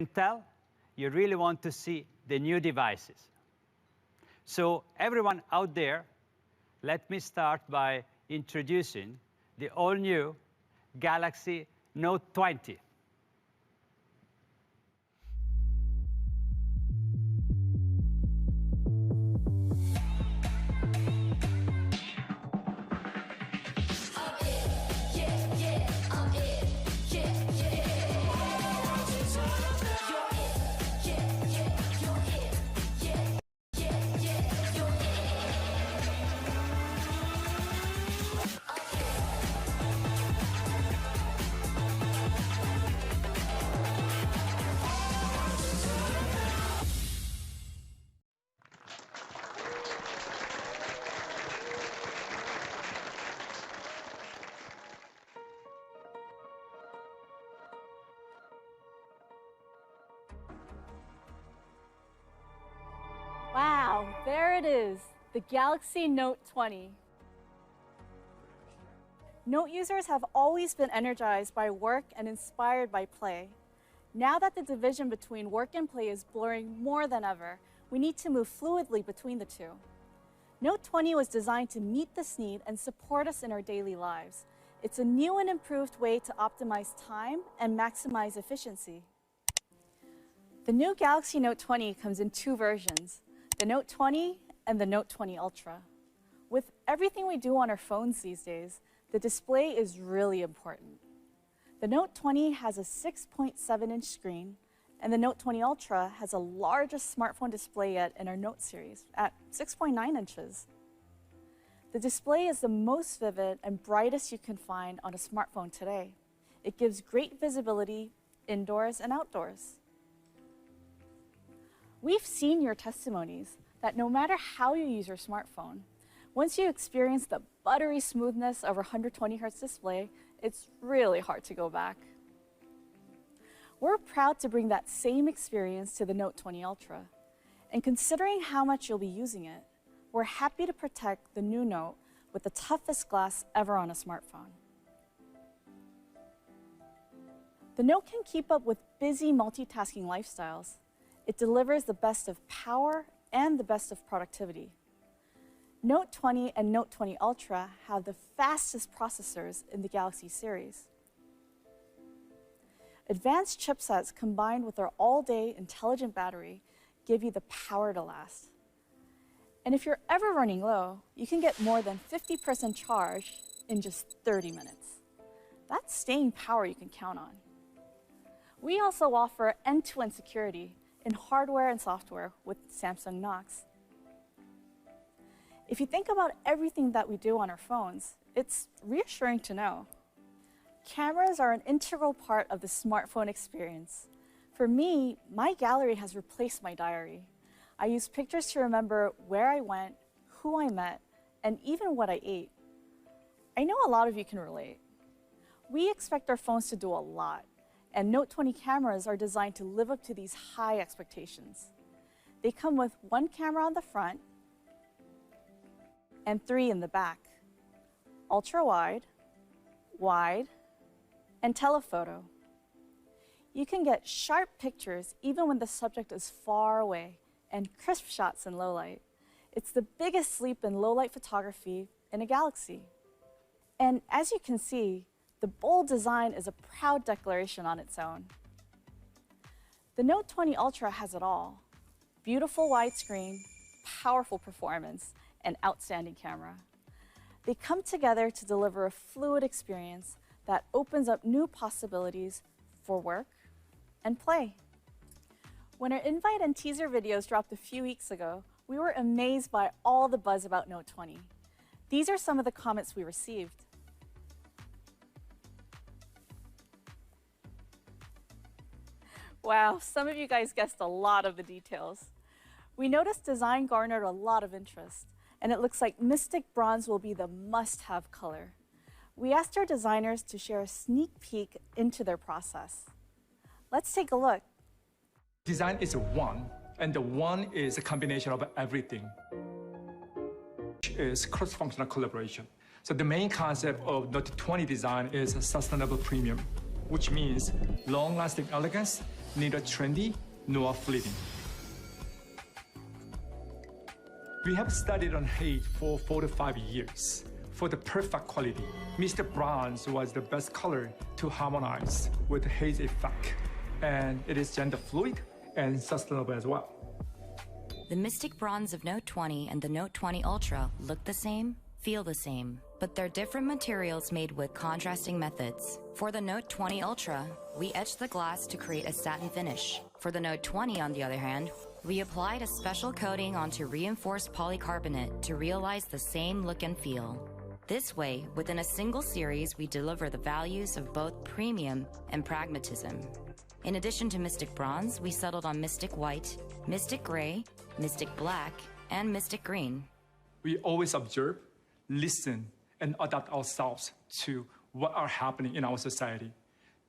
tell, you really want to see the new devices. So everyone out there, let me start by introducing the all-new Galaxy Note 20. Wow, there it is, the Galaxy Note 20. Note users have always been energized by work and inspired by play. Now that the division between work and play is blurring more than ever, we need to move fluidly between the two. Note 20 was designed to meet this need and support us in our daily lives. It's a new and improved way to optimize time and maximize efficiency. The new Galaxy Note 20 comes in two versions, the Note 20 and the Note 20 Ultra. With everything we do on our phones these days, the display is really important. The Note 20 has a 6.7-inch screen, and the Note 20 Ultra has the largest smartphone display yet in our Note series at 6.9 inches. The display is the most vivid and brightest you can find on a smartphone today. It gives great visibility indoors and outdoors. We've seen your testimonies that no matter how you use your smartphone, once you experience the buttery smoothness of our 120 Hz display, it's really hard to go back. We're proud to bring that same experience to the Note 20 Ultra. And considering how much you'll be using it, we're happy to protect the new Note with the toughest glass ever on a smartphone. The Note can keep up with busy multitasking lifestyles. It delivers the best of power and the best of productivity. Note 20 and Note 20 Ultra have the fastest processors in the Galaxy series. Advanced chipsets combined with our all-day intelligent battery give you the power to last. And if you're ever running low, you can get more than 50% charge in just 30 minutes. That's staying power you can count on. We also offer end-to-end security in hardware and software with Samsung Knox. If you think about everything that we do on our phones, it's reassuring to know. Cameras are an integral part of the smartphone experience. For me, my gallery has replaced my diary. I use pictures to remember where I went, who I met, and even what I ate. I know a lot of you can relate. We expect our phones to do a lot, and Note 20 cameras are designed to live up to these high expectations. They come with one camera on the front and 3 in the back, ultra-wide, wide, and telephoto. You can get sharp pictures even when the subject is far away and crisp shots in low light. It's the biggest leap in low light photography in a Galaxy. And as you can see, the bold design is a proud declaration on its own. The Note 20 Ultra has it all: beautiful widescreen, powerful performance, and outstanding camera. They come together to deliver a fluid experience that opens up new possibilities for work and play. When our invite and teaser videos dropped a few weeks ago, we were amazed by all the buzz about Note 20. These are some of the comments we received. Wow, some of you guys guessed a lot of the details. We noticed design garnered a lot of interest, and it looks like Mystic Bronze will be the must-have color. We asked our designers to share a sneak peek into their process. Let's take a look. Design is one, and the one is a combination of everything. Is cross-functional collaboration. So the main concept of Note 20 design is a sustainable premium, which means long-lasting elegance neither trendy nor fleeting. We have studied on haze for 4 to 5 years for the perfect quality. Mr. Bronze was the best color to harmonize with the haze effect, and it is gender fluid and sustainable as well. The Mystic Bronze of Note 20 and the Note 20 Ultra look the same, feel the same, but they're different materials made with contrasting methods. For the Note 20 Ultra, we etched the glass to create a satin finish. For the Note 20, on the other hand, we applied a special coating onto reinforced polycarbonate to realize the same look and feel. This way, within a single series, we deliver the values of both premium and pragmatism. In addition to Mystic Bronze, we settled on Mystic White, Mystic Gray, Mystic Black, and Mystic Green. We always observe, listen, and adapt ourselves to what are happening in our society.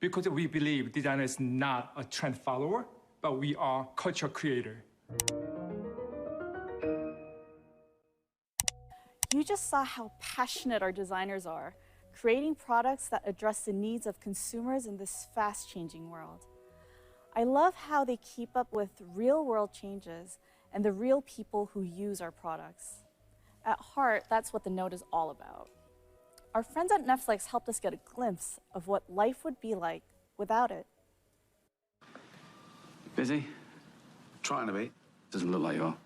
Because we believe designer is not a trend follower, but we are culture creator. You just saw how passionate our designers are, creating products that address the needs of consumers in this fast-changing world. I love how they keep up with real-world changes and the real people who use our products. At heart, that's what the Note is all about. Our friends at Netflix helped us get a glimpse of what life would be like without it. Busy? Trying to be. Doesn't look like you are.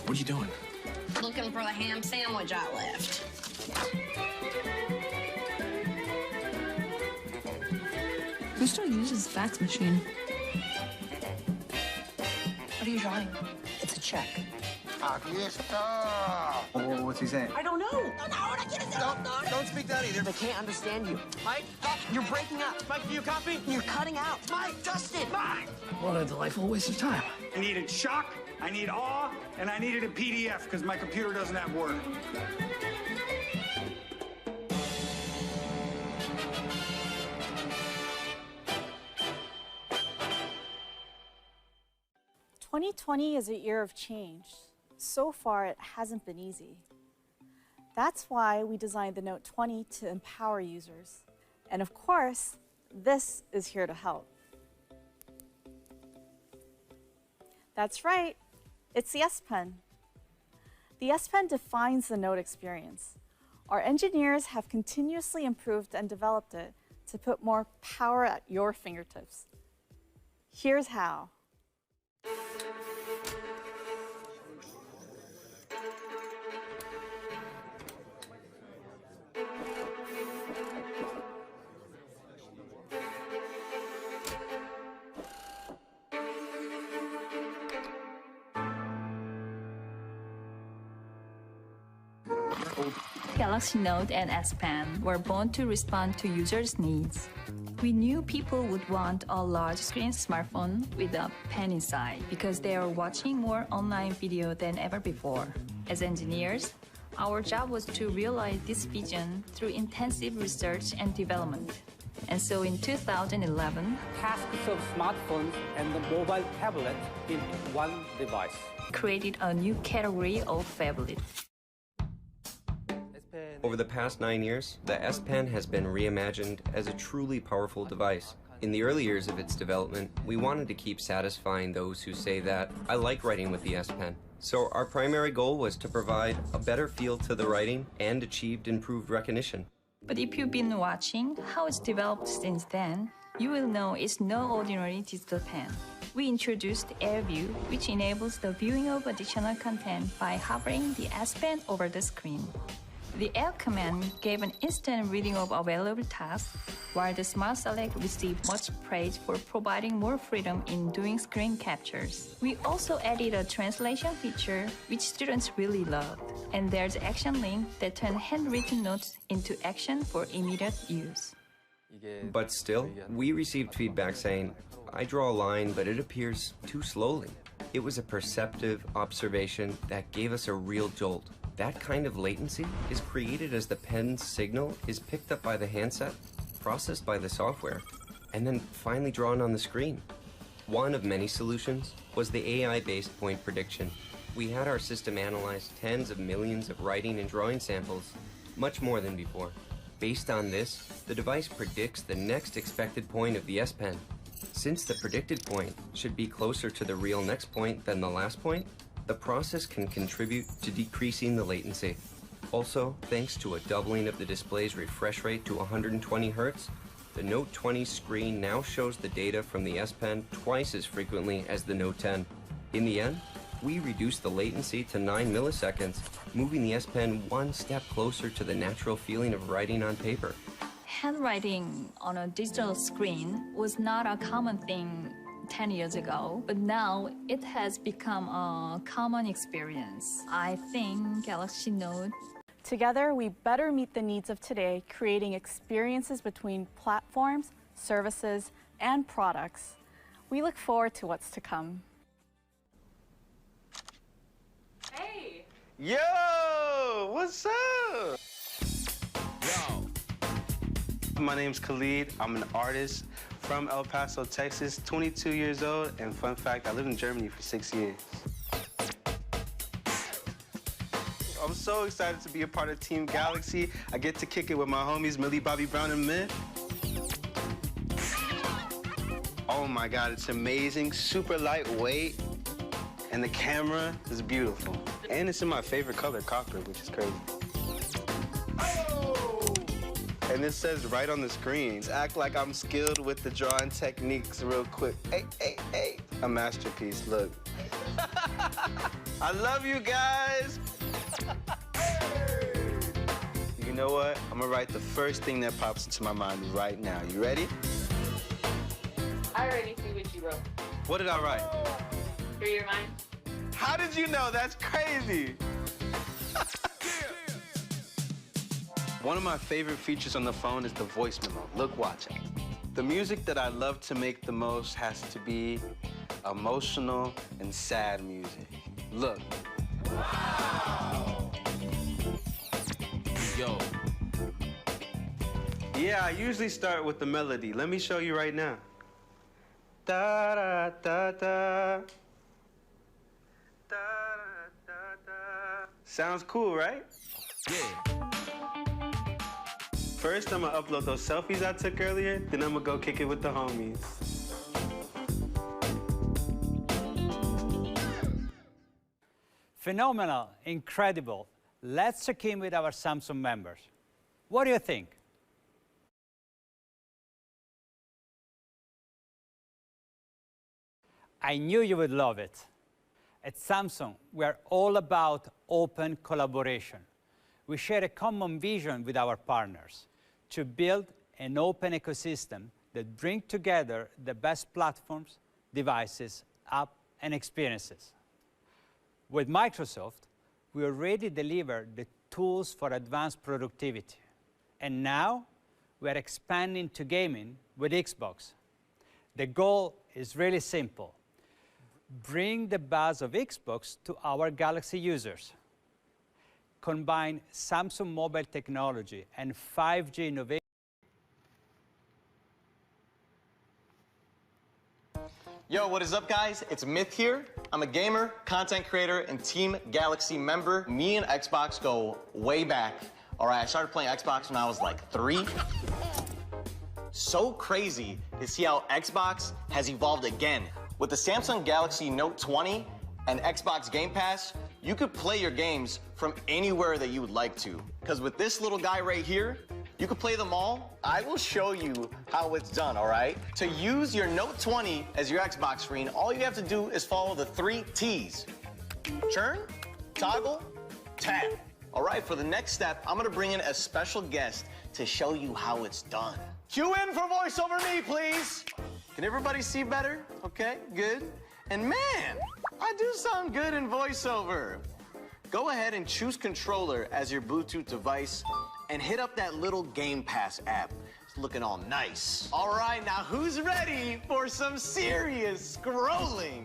What are you doing? Looking for the ham sandwich I left. Who still uses fax machine? What are you drawing? It's a check. What's he saying? I don't know. Don't speak that either. I can't understand you. Mike, you're breaking up. Mike, do you copy? You're cutting out. Mike, Justin. Mike! What a delightful waste of time. I needed shock, I need awe, and I needed a PDF because my computer doesn't have Word. "2020 is a year of change. So far, it hasn't been easy. That's why we designed the Note 20 to empower users. And of course, this is here to help. That's right, it's the S Pen. The S Pen defines the Note experience. Our engineers have continuously improved and developed it to put more power at your fingertips. Here's how. Galaxy Note and S Pen were born to respond to users' needs. We knew people would want a large screen smartphone with a pen inside because they are watching more online video than ever before. As engineers, our job was to realize this vision through intensive research and development. And so in 2011, tasks of smartphones and the mobile tablet into one device. Created a new category of phablet. Over the past 9 years, the S Pen has been reimagined as a truly powerful device. In the early years of its development, we wanted to keep satisfying those who say that, I like writing with the S Pen. So our primary goal was to provide a better feel to the writing and achieved improved recognition. But if you've been watching how it's developed since then, you will know it's no ordinary digital pen. We introduced AirView, which enables the viewing of additional content by hovering the S Pen over the screen. The Air command gave an instant reading of available tasks, while the Smart Select received much praise for providing more freedom in doing screen captures. We also added a translation feature, which students really loved. And there's Action Link that turns handwritten notes into action for immediate use. But still, we received feedback saying, I draw a line, but it appears too slowly. It was a perceptive observation that gave us a real jolt. That kind of latency is created as the pen's signal is picked up by the handset, processed by the software, and then finally drawn on the screen. One of many solutions was the AI-based point prediction. we had our system analyze tens of millions of writing and drawing samples, much more than before. Based on this, the device predicts the next expected point of the S Pen. Since the predicted point should be closer to the real next point than the last point, the process can contribute to decreasing the latency. Also, thanks to a doubling of the display's refresh rate to 120 Hz, the Note 20 screen now shows the data from the S Pen twice as frequently as the Note 10. In the end, we reduced the latency to 9 milliseconds, moving the S Pen one step closer to the natural feeling of writing on paper. Handwriting on a digital screen was not a common thing 10 years ago, but now it has become a common experience. I think Galaxy Note. Together, we better meet the needs of today, creating experiences between platforms, services, and products. We look forward to what's to come. Hey! Yo! What's up? Yo! My name's Khalid. I'm an artist from El Paso, Texas, 22 years old, and fun fact, I lived in Germany for 6 years. I'm so excited to be a part of Team Galaxy. I get to kick it with my homies, Millie, Bobby Brown, and Myth. Oh my God, it's amazing, super lightweight, and the camera is beautiful. And it's in my favorite color, copper, which is crazy. And it says right on the screen, act like I'm skilled with the drawing techniques real quick. Hey, hey, hey. A masterpiece, look. I love you guys. You know what? I'm gonna write the first thing that pops into my mind right now. You ready? I already see what you wrote. What did I write? Through your mind. How did you know? That's crazy. One of my favorite features on the phone is the voice memo. Look, watch it. The music that I love to make the most has to be emotional and sad music. Look. Wow. Yo. Yeah, I usually start with the melody. Let me show you right now. Da da da da. Da da da. Sounds cool, right? Yeah. First, I'm gonna upload those selfies I took earlier, then I'm gonna go kick it with the homies. Phenomenal, incredible. Let's check in with our Samsung members. What do you think? I knew you would love it. At Samsung, we are all about open collaboration. We share a common vision with our partners to build an open ecosystem that brings together the best platforms, devices, apps, and experiences. With Microsoft, we already deliver the tools for advanced productivity. And now, we are expanding to gaming with Xbox. The goal is really simple. Bring the buzz of Xbox to our Galaxy users. Combine Samsung mobile technology and 5G innovation. Yo, what is up, guys? It's Myth here. I'm a gamer, content creator, and Team Galaxy member. Me and Xbox go way back. All right, I started playing Xbox when I was like 3. So crazy to see how Xbox has evolved again. With the Samsung Galaxy Note 20 and Xbox Game Pass, you could play your games from anywhere that you would like to. Because with this little guy right here, you can play them all. I will show you how it's done, all right? To use your Note 20 as your Xbox screen, all you have to do is follow the 3 T's. Churn, toggle, tab. All right, for the next step, I'm gonna bring in a special guest to show you how it's done. Cue in for voice over me, please. Can everybody see better? Okay, good. And man, I do sound good in voiceover. Go ahead and choose controller as your Bluetooth device and hit up that little Game Pass app. It's looking all nice. All right, now who's ready for some serious scrolling?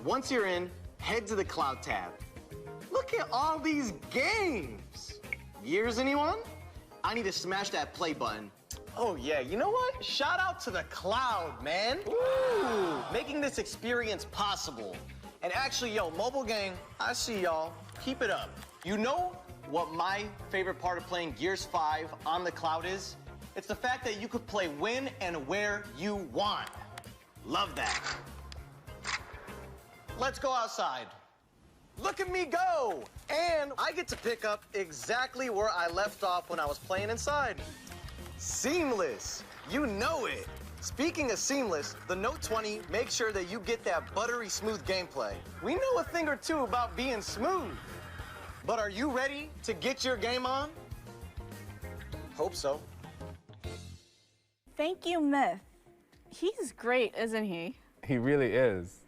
Once you're in, head to the Cloud tab. Look at all these games. Gears, anyone? I need to smash that play button. Oh yeah, you know what? Shout out to the Cloud, man. Ooh, making this experience possible. And actually, yo, mobile gang, I see y'all. Keep it up. You know what my favorite part of playing Gears 5 on the cloud is? It's the fact that you could play when and where you want. Love that. Let's go outside. Look at me go! And I get to pick up exactly where I left off when I was playing inside. Seamless. You know it. Speaking of seamless, the Note 20 makes sure that you get that buttery smooth gameplay. We know a thing or two about being smooth. But are you ready to get your game on? Hope so. Thank you, Myth. He's great, isn't he? He really is.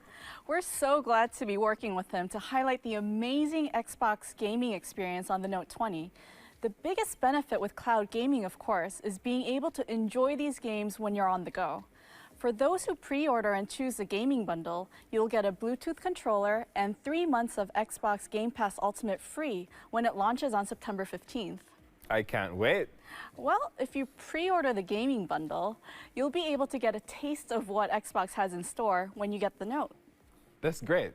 We're so glad to be working with him to highlight the amazing Xbox gaming experience on the Note 20. The biggest benefit with cloud gaming, of course, is being able to enjoy these games when you're on the go. For those who pre-order and choose the gaming bundle, you'll get a Bluetooth controller and 3 months of Xbox Game Pass Ultimate free when it launches on September 15th. I can't wait. Well, if you pre-order the gaming bundle, you'll be able to get a taste of what Xbox has in store when you get the Note. That's great.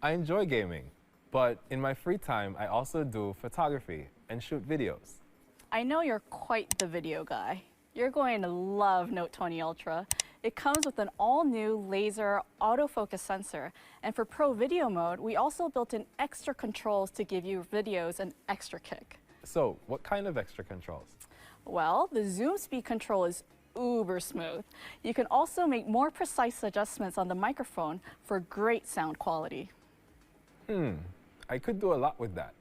I enjoy gaming, but in my free time, I also do photography and shoot videos. I know you're quite the video guy. You're going to love Note 20 Ultra. It comes with an all-new laser autofocus sensor, and for Pro Video mode, we also built in extra controls to give your videos an extra kick. So, what kind of extra controls? Well, the zoom speed control is uber smooth. You can also make more precise adjustments on the microphone for great sound quality. I could do a lot with that.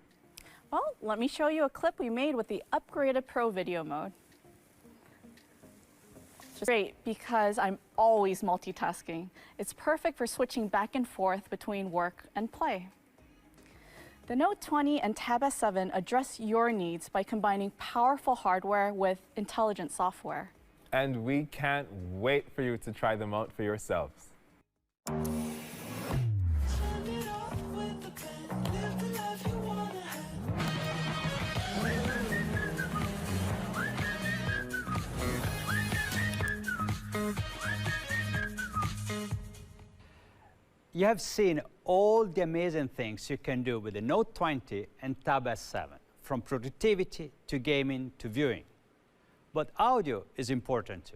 Well, let me show you a clip we made with the upgraded Pro Video mode. It's great because I'm always multitasking. It's perfect for switching back and forth between work and play. The Note 20 and Tab S7 address your needs by combining powerful hardware with intelligent software. And we can't wait for you to try them out for yourselves. You have seen all the amazing things you can do with the Note 20 and Tab S7, from productivity to gaming to viewing. But audio is important too.